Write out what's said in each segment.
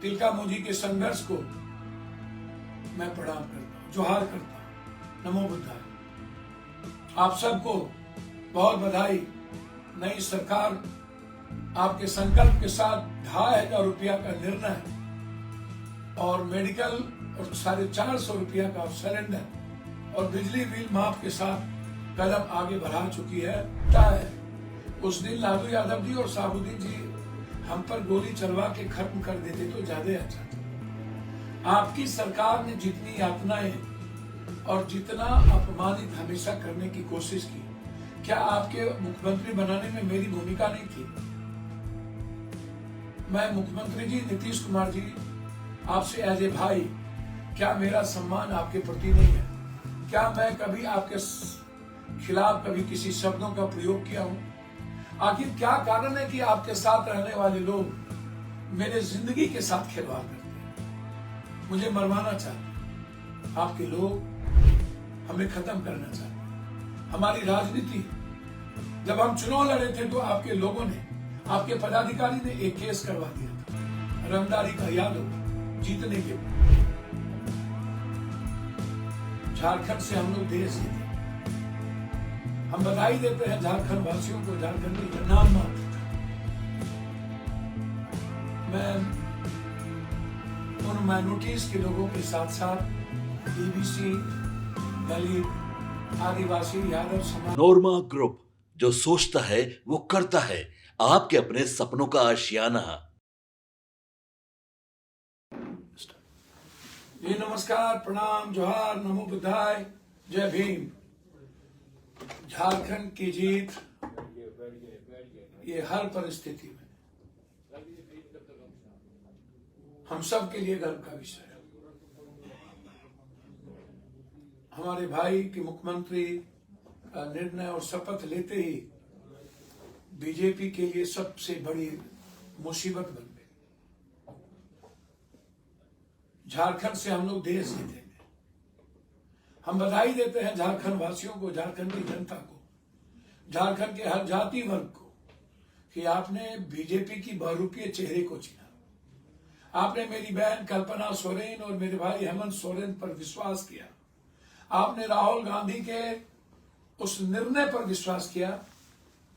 तिलका मुझी के संघर्ष को मैं प्रणाम करता हूँ, जोहार करता हूँ। नमो बुद्धाय। आप सबको बहुत बधाई। नई सरकार आपके संकल्प के साथ 2,500 रुपया का निर्णय और मेडिकल और 450 रुपया का सिलेंडर और बिजली बिल माफ के साथ कदम आगे बढ़ा चुकी है। उस दिन लालू यादव जी और साबुद्दीन जी हम पर गोली चलवा के खत्म कर देते तो ज्यादा अच्छा था। आपकी सरकार ने जितनी यातनाएं और जितना अपमानित हमेशा करने की कोशिश की, क्या आपके मुख्यमंत्री बनाने में मेरी भूमिका नहीं थी? मैं मुख्यमंत्री जी नीतीश कुमार जी आपसे एज ए भाई, क्या मेरा सम्मान आपके प्रति नहीं है? क्या मैं कभी आपके खिलाफ कभी किसी शब्दों का प्रयोग किया हूं? आखिर क्या कारण है कि आपके साथ रहने वाले लोग मेरे जिंदगी के साथ खिलवाड़ करते हैं, मुझे मरवाना चाहते हैं? आपके लोग हमें खत्म करना चाहते हैं। हमारी राजनीति, जब हम चुनाव लड़े थे तो आपके लोगों ने, आपके पदाधिकारी ने एक केस करवा दिया था, रंगदारी का, याद हो, जीतने के बाद। झारखंड से हम लोग देश जीते। हम बधाई देते हैं झारखंड वासियों को। झारखंड का नाम मात्र था। मैं उन माइनॉरिटीज के लोगों के साथ साथ ईबीसी, दलित, आदिवासी, यादव समाज। नोरमा ग्रुप, जो सोचता है वो करता है। आपके अपने सपनों का आशियाना। जी नमस्कार, प्रणाम, जोहार, नमो बुद्धाय, जय भीम। झारखंड की जीत ये हर परिस्थिति में हम सब के लिए गर्व का विषय है। हमारे भाई के मुख्यमंत्री का निर्णय और शपथ लेते ही बीजेपी के लिए सबसे बड़ी मुसीबत बन गई। झारखंड से हम लोग देश जीतेंगे। हम बधाई देते हैं झारखंड वासियों को, झारखंड की जनता को, झारखंड के हर जाति वर्ग को कि आपने बीजेपी की बहुरूपीय चेहरे को चुना। आपने मेरी बहन कल्पना सोरेन और मेरे भाई हेमंत सोरेन पर विश्वास किया। आपने राहुल गांधी के उस निर्णय पर विश्वास किया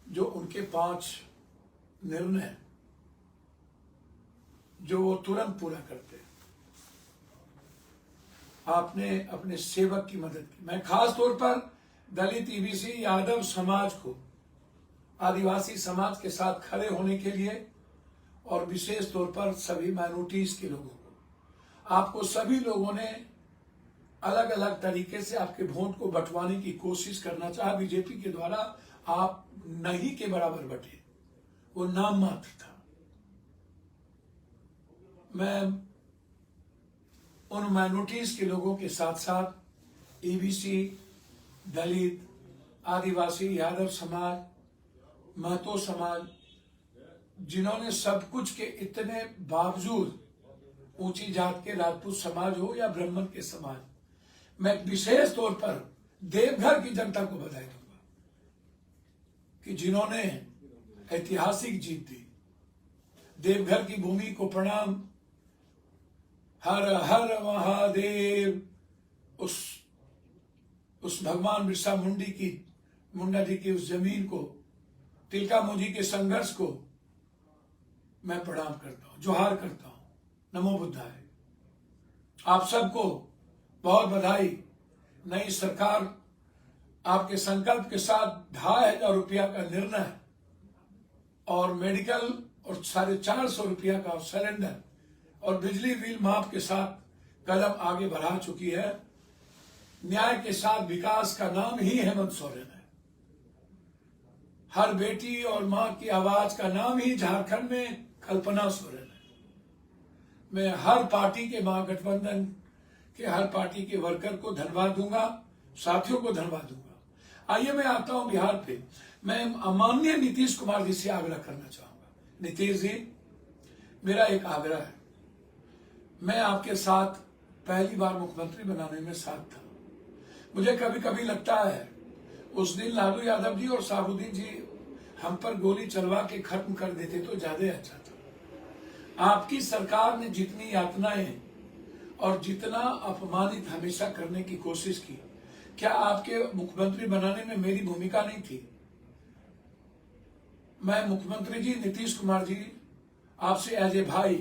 जो उनके 5 निर्णय जो वो तुरंत पूरा करते। आपने अपने सेवक की मदद की। मैं खास तौर पर दलित, ईबीसी, यादव समाज को, आदिवासी समाज के साथ खड़े होने के लिए और विशेष तौर पर सभी माइनॉरिटीज के लोगों को, आपको सभी लोगों ने अलग अलग तरीके से आपके वोट को बंटवाने की कोशिश करना चाहा। बीजेपी के द्वारा आप नहीं के बराबर बटे, वो नाम मात्र था। मैं उन माइनॉरिटीज के लोगों के साथ साथ ईबीसी, दलित, आदिवासी, यादव समाज, महतो समाज, जिन्होंने सब कुछ के इतने बावजूद, ऊंची जात के राजपूत समाज हो या ब्राह्मण के समाज, मैं विशेष तौर पर देवघर की जनता को बधाई दूंगा कि जिन्होंने ऐतिहासिक जीत दी। देवघर की भूमि को प्रणाम। हर हर महादेव। उस भगवान बिरसा मुंडा जी की उस जमीन को, तिलका मुझी के संघर्ष को मैं प्रणाम करता हूं, जोहार करता हूं। नमो बुद्धाय। आप सबको बहुत बधाई। नई सरकार आपके संकल्प के साथ 2,500 रुपया का निर्णय और मेडिकल और 450 रुपया का सिलेंडर और बिजली बिल माफ के साथ कदम आगे बढ़ा चुकी है। न्याय के साथ विकास का नाम ही हेमंत सोरेन है। हर बेटी और मां की आवाज का नाम ही झारखंड में कल्पना सोरेन है। मैं हर पार्टी के महागठबंधन के हर पार्टी के वर्कर को धन्यवाद दूंगा, साथियों को धन्यवाद दूंगा। आइए मैं आता हूं बिहार पे। मैं माननीय नीतीश कुमार जी से आग्रह करना चाहूंगा। नीतीश जी, मेरा एक आग्रह है। मैं आपके साथ पहली बार मुख्यमंत्री बनाने में साथ था। मुझे कभी कभी लगता है उस दिन लालू यादव जी और साबुद्दीन जी हम पर गोली चलवा के खत्म कर देते तो ज्यादा अच्छा था। आपकी सरकार ने जितनी यातनाएं और जितना अपमानित हमेशा करने की कोशिश की, क्या आपके मुख्यमंत्री बनाने में मेरी भूमिका नहीं थी? मैं मुख्यमंत्री जी नीतीश कुमार जी आपसे एज ए भाई,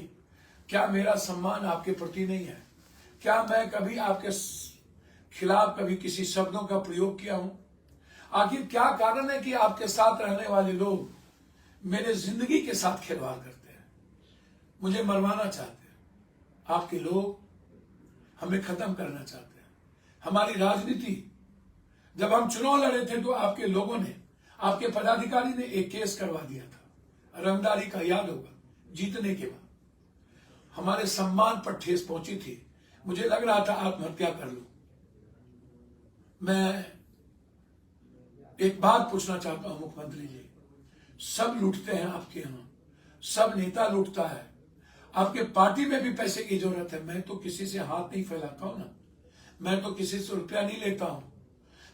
क्या मेरा सम्मान आपके प्रति नहीं है? क्या मैं कभी आपके खिलाफ कभी किसी शब्दों का प्रयोग किया हूं? आखिर क्या कारण है कि आपके साथ रहने वाले लोग मेरे जिंदगी के साथ खिलवाड़ करते हैं, मुझे मरवाना चाहते हैं? आपके लोग हमें खत्म करना चाहते हैं, हमारी राजनीति। जब हम चुनाव लड़े थे तो आपके लोगों ने, आपके पदाधिकारी ने एक केस करवा दिया था रंगदारी का, याद होगा, जीतने के बाद हमारे सम्मान पर ठेस पहुंची थी। मुझे लग रहा था आत्महत्या कर लूं। मैं एक बात पूछना चाहता हूं मुख्यमंत्री जी, सब लूटते हैं आपके यहां, सब नेता लूटता है, आपके पार्टी में भी पैसे की जरूरत है। मैं तो किसी से हाथ नहीं फैलाता हूं ना, मैं तो किसी से रुपया नहीं लेता हूं,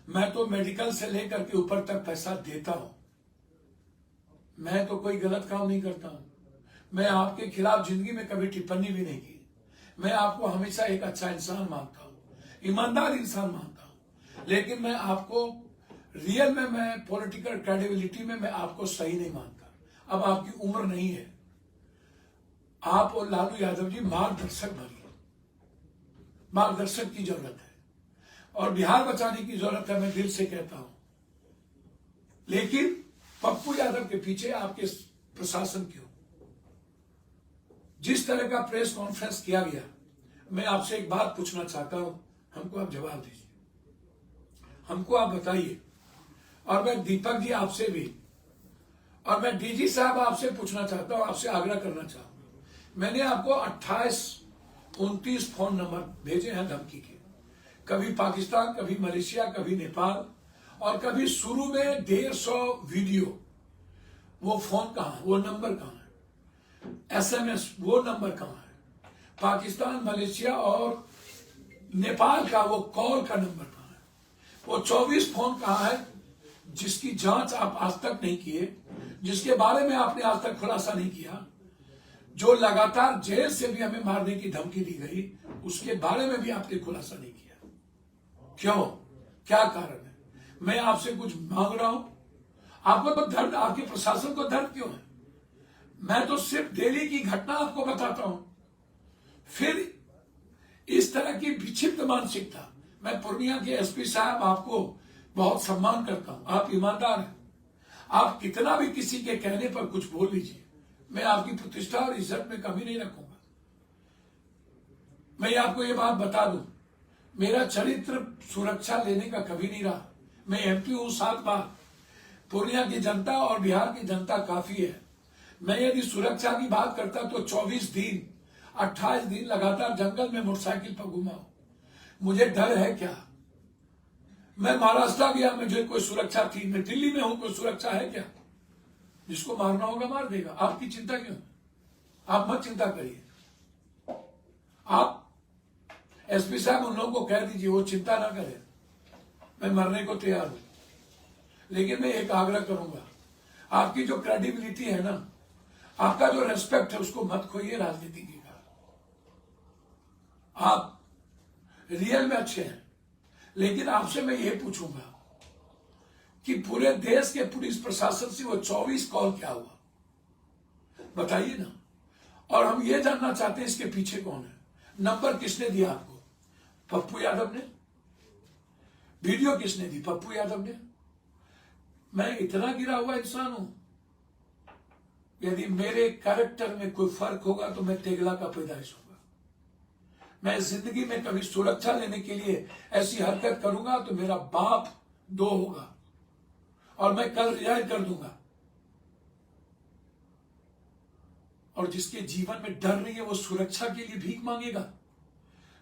मैं तो मेडिकल से लेकर के ऊपर तक पैसा देता हूं। मैं तो कोई गलत काम नहीं करता हूं। मैं आपके खिलाफ जिंदगी में कभी टिप्पणी भी नहीं की। मैं आपको हमेशा एक अच्छा इंसान मानता हूं, ईमानदार इंसान मानता हूं, लेकिन मैं आपको रियल में, मैं पॉलिटिकल क्रेडिबिलिटी में मैं आपको सही नहीं मानता। अब आपकी उम्र नहीं है, आप और लालू यादव जी मार्गदर्शक बनिए। मार्गदर्शक की जरूरत है और बिहार बचाने की जरूरत है, मैं दिल से कहता हूं। लेकिन पप्पू यादव के पीछे आपके प्रशासन क्यों? जिस तरह का प्रेस कॉन्फ्रेंस किया गया, मैं आपसे एक बात पूछना चाहता हूं, हमको आप जवाब दीजिए, हमको आप बताइए। और मैं दीपक जी आपसे भी, और मैं डीजी साहब आपसे पूछना चाहता हूं, आपसे आग्रह करना चाहूंगा। मैंने आपको 28-29 फोन नंबर भेजे हैं धमकी के, कभी पाकिस्तान, कभी मलेशिया, कभी नेपाल, और कभी शुरू में 150 वीडियो। वो फोन कहां है? वो नंबर कहां है? SMS वो नंबर कहां है? पाकिस्तान, मलेशिया और नेपाल का वो कॉल का नंबर कहां है? वो 24 फोन कहां है जिसकी जांच आप आज तक नहीं किए, जिसके बारे में आपने आज तक खुलासा नहीं किया, जो लगातार जेल से भी हमें मारने की धमकी दी गई, उसके बारे में भी आपने खुलासा नहीं किया? क्यों? क्या कारण है? मैं आपसे कुछ मांग रहा हूं, आपको तो दर्द, आपके प्रशासन को दर्द क्यों है? मैं तो सिर्फ दिल्ली की घटना आपको बताता हूं, फिर इस तरह की विक्षिप्त मानसिकता। मैं पूर्णिया के एसपी साहब, आपको बहुत सम्मान करता हूं, आप ईमानदार हैं, आप कितना भी किसी के कहने पर कुछ बोल लीजिए, मैं आपकी प्रतिष्ठा और इज्जत में कमी नहीं रखूंगा। मैं आपको ये बात बता दूं, मेरा चरित्र सुरक्षा लेने का कभी नहीं रहा। मैं MP हूं 7 बार, पूर्णिया की जनता और बिहार की जनता काफी है। मैं यदि सुरक्षा की बात करता तो 24 दिन 28 दिन लगातार जंगल में मोटरसाइकिल पर घूमा हूं। मुझे डर है क्या? मैं महाराष्ट्र गया, मुझे कोई सुरक्षा थी। मैं दिल्ली में हूं, कोई सुरक्षा है क्या? जिसको मारना होगा मार देगा। आपकी चिंता क्यों? आप मत चिंता करिए। आप SP साहब उन लोगों को कह दीजिए वो चिंता ना करें, मैं मरने को तैयार हूं। लेकिन मैं एक आग्रह करूंगा, आपकी जो क्रेडिबिलिटी है ना, आपका जो रेस्पेक्ट है, उसको मत खोइए राजनीति की। आप रियल में अच्छे हैं, लेकिन आपसे मैं ये पूछूंगा कि पूरे देश के पुलिस प्रशासन से वो 24 कॉल क्या हुआ? बताइए ना। और हम ये जानना चाहते हैं इसके पीछे कौन है? नंबर किसने दिया आपको? पप्पू यादव ने। वीडियो किसने दी? पप्पू यादव ने। मैं इतना गिरा हुआ इंसान हूं, यदि मेरे कैरेक्टर में कोई फर्क होगा तो मैं तेगला का पैदाइश होगा। मैं जिंदगी में कभी सुरक्षा लेने के लिए ऐसी हरकत करूंगा तो मेरा बाप 2 होगा, और मैं कल रिजाइन कर दूंगा। और जिसके जीवन में डर नहीं है वो सुरक्षा के लिए भीख मांगेगा।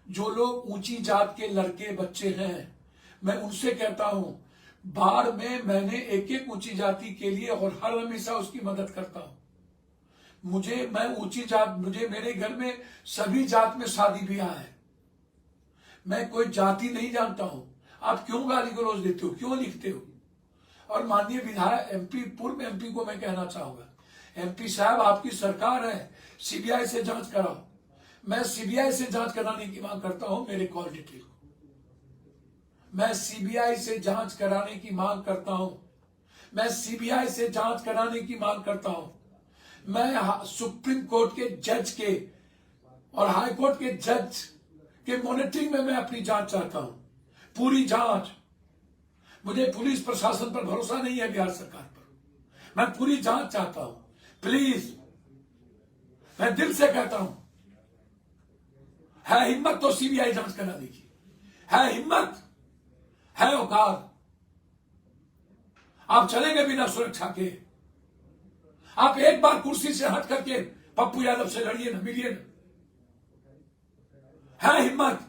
जो लोग ऊंची जात के लड़के बच्चे हैं, मैं उनसे कहता हूं, बाढ़ में मैंने एक ऊंची जाति के लिए और हर हमेशा उसकी मदद करता हूं। मैं ऊंची जात, मेरे घर में सभी जात में शादी ब्याह है, मैं कोई जाति नहीं जानता हूं। आप क्यों गाली गलौज देते हो, क्यों लिखते हो? और माननीय विधायक MP, पूर्व MP को मैं कहना चाहूंगा, MP साहब आपकी सरकार है, सीबीआई से जांच कराओ। मैं सीबीआई से जांच कराने की मांग करता हूं मेरे कॉल डिटेल को। मैं सीबीआई से जांच कराने की मांग करता हूं। मैं सीबीआई से जांच कराने की मांग करता हूं। मैं सुप्रीम कोर्ट के जज के और हाई कोर्ट के जज के मॉनिटरिंग में मैं अपनी जांच चाहता हूं, पूरी जांच। मुझे पुलिस प्रशासन पर भरोसा नहीं है, बिहार सरकार पर। मैं पूरी जांच चाहता हूं, प्लीज। मैं दिल से कहता हूं, है हिम्मत तो सीबीआई जांच करा दीजिए। है हिम्मत, है औकात। आप चलेंगे बिना सुरक्षा के? आप एक बार कुर्सी से हट करके पप्पू यादव से लड़िए ना, मिलिए ना। है हिम्मत?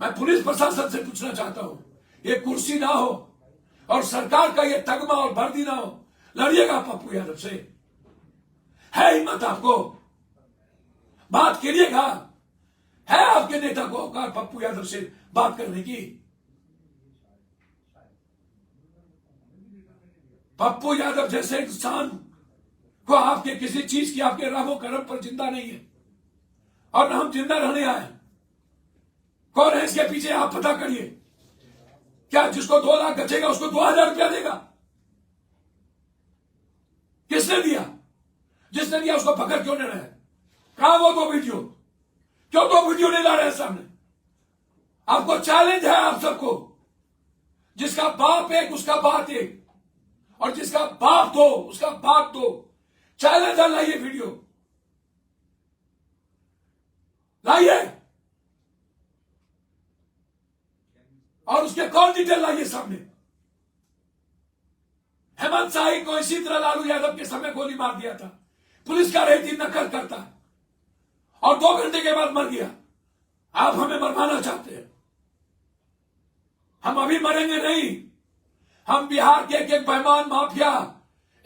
मैं पुलिस प्रशासन से पूछना चाहता हूं, ये कुर्सी ना हो और सरकार का ये तगमा और वर्दी ना हो, लड़िएगा पप्पू यादव से? है हिम्मत आपको? बात करिएगा। है आपके नेता को औकात पप्पू यादव से बात करने की? पप्पू यादव जैसे इंसान को आपके किसी चीज की, आपके रामो करम पर जिंदा नहीं है, और हम जिंदा रहने आए। कौन है इसके पीछे, आप पता करिए। क्या जिसको 2 लाख बचेगा उसको 2000 रुपया देगा? किसने दिया? जिसने दिया उसको पकड़ क्यों नहीं रहे? कहां वो 2 वीडियो? क्यों 2 वीडियो नहीं ला रहे सामने? आपको चैलेंज है आप सबको। जिसका बाप एक उसका बात एक, और जिसका बाप 2 उसका बाप 2। चैलेंज है, लाइए वीडियो, लाइए, और उसके कॉल डिटेल लाइए सामने। हेमंत शाही को इसी तरह लालू यादव के समय गोली मार दिया था। पुलिस का रहती नकल करता है और 2 घंटे के बाद मर गया। आप हमें मरवाना चाहते हैं। हम अभी मरेंगे नहीं। हम बिहार के एक एक बेईमान माफिया,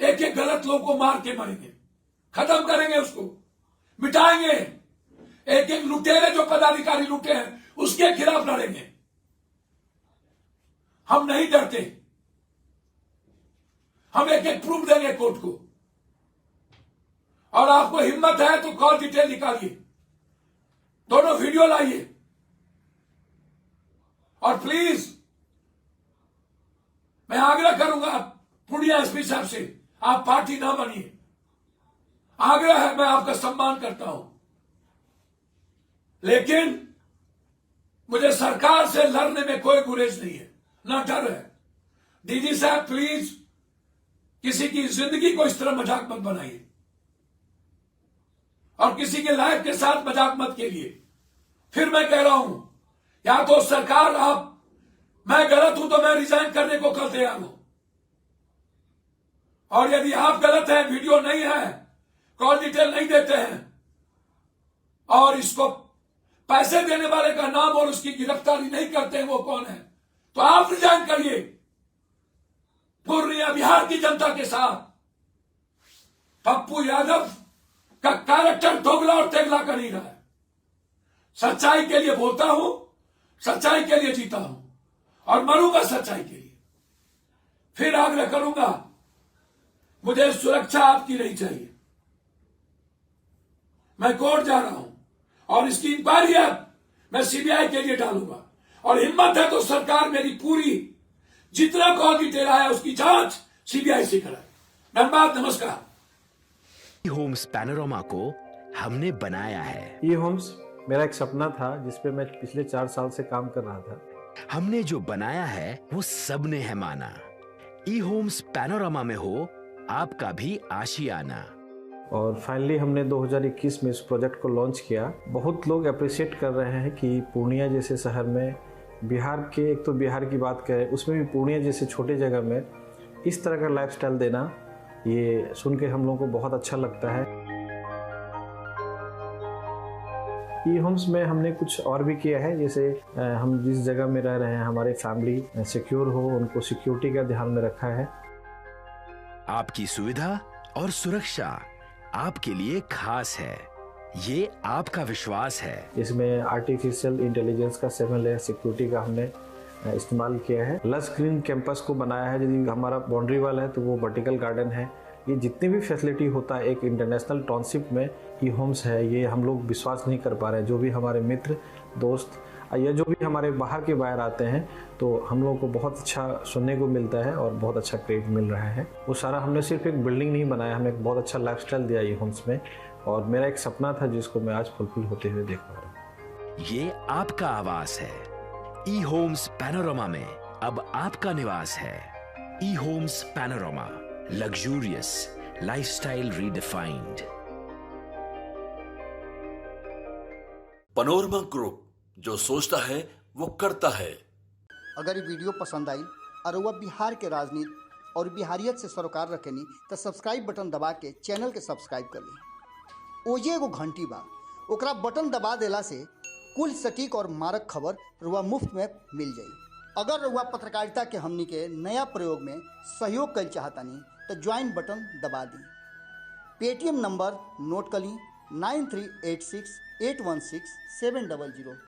एक एक गलत लोग को मार के मरेंगे। खत्म करेंगे उसको, मिटाएंगे। एक एक लुटेरे जो पदाधिकारी लुटे हैं उसके खिलाफ लड़ेंगे। हम नहीं डरते। हम एक एक प्रूफ देंगे कोर्ट को। और आपको हिम्मत है तो कॉल डिटेल निकालिए, दोनों वीडियो लाइए। और प्लीज मैं आग्रह करूंगा पूर्णिया एसपी साहब से, आप पार्टी ना बनिए। आग्रह है, मैं आपका सम्मान करता हूं, लेकिन मुझे सरकार से लड़ने में कोई गुरेज नहीं है, ना डर है। डीजी साहब प्लीज किसी की जिंदगी को इस तरह मजाक मत बनाइए, और किसी के लाइफ के साथ मजाक मत कीजिए। फिर मैं कह रहा हूं, या तो सरकार, आप, मैं गलत हूं तो मैं रिजाइन करने को कल तैयार हूं, और यदि आप गलत हैं, वीडियो नहीं है, कॉल डिटेल नहीं देते हैं, और इसको पैसे देने वाले का नाम और उसकी गिरफ्तारी नहीं करते हैं, वो कौन है, तो आप रिजाइन करिए। पूर्णिया बिहार की जनता के साथ पप्पू यादव का कैरेक्टर दोगला और तेगला कर ही रहा है। सच्चाई के लिए बोलता हूं, सच्चाई के लिए जीता हूं, और मरूंगा सच्चाई के लिए। फिर आग्रह करूंगा, मुझे सुरक्षा आपकी नहीं चाहिए। मैं कोर्ट जा रहा हूं, और इसकी इंक्वायरी अब मैं सीबीआई के लिए डालूंगा, और हिम्मत है तो सरकार मेरी पूरी जितना कॉल डिटेल आया उसकी जांच सीबीआई से कराए। धन्यवाद, नमस्कार। होम्स पैनोरामा को हमने बनाया है। ई होम्स मेरा एक सपना था जिस पे मैं पिछले 4 साल से काम कर रहा था। हमने जो बनाया है वो सबने है माना। ई होम्स पैनोरामा में हो आपका भी आशियाना। और फाइनली हमने 2021 में इस प्रोजेक्ट को लॉन्च किया। बहुत लोग अप्रिशिएट कर रहे हैं कि पूर्णिया जैसे शहर में, बिहार के, एक तो बिहार की बात करें उसमें भी पूर्णिया जैसे छोटे जगह में इस तरह का लाइफस्टाइल देना, ये सुन के हम लोगों को बहुत अच्छा लगता है। ई होम्स में हमने कुछ और भी किया है, जैसे हम जिस जगह में रह रहे हैं हमारे फैमिली सिक्योर हो, उनको सिक्योरिटी का ध्यान में रखा है। आपकी सुविधा और सुरक्षा आपके लिए खास है, ये आपका विश्वास है। इसमें आर्टिफिशियल इंटेलिजेंस का 7 लेयर सिक्योरिटी का हमने इस्तेमाल किया है। लस ग्रीन कैंपस को बनाया है। यदि हमारा बाउंड्री वाल है तो वो वर्टिकल गार्डन है, ये जितनी भी फैसिलिटी होता है एक इंटरनेशनल टाउनशिप में ई होम्स है, ये हम लोग विश्वास नहीं कर पा रहे हैं। जो भी हमारे मित्र दोस्त या जो भी हमारे बाहर के बाहर आते हैं तो हम लोगों को बहुत अच्छा सुनने को मिलता है और बहुत अच्छा क्रेडिट मिल रहा है। वो सारा हमने सिर्फ एक बिल्डिंग नहीं बनाया, हमें एक बहुत अच्छा लाइफस्टाइल दिया ई होम्स में, और मेरा एक सपना था जिसको मैं आज फुलफिल होते हुए देख पा रहा हूँ। ये आपका आवास है। ई होम्स पैनोरामा में अब आपका निवास है। E homes Panorama, luxurious lifestyle redefined. Panorama group, जो सोचता है वो करता है। अगर ये वीडियो पसंद आई और वह बिहार के राजनीति और बिहारियत से सरोकार रखेनी तो सब्सक्राइब बटन दबा के चैनल के सब्सक्राइब कर ली। ओजे एगो घंटी बा, ओकरा बटन दबा देला से कुल सटीक और मारक खबर रुआ मुफ्त में मिल जाई। अगर रुआ पत्रकारिता के हमनी के नया प्रयोग में सहयोग कर चाहतानी तो ज्वाइन बटन दबा दी। पेटीएम नंबर नोट कर ली 9386816700।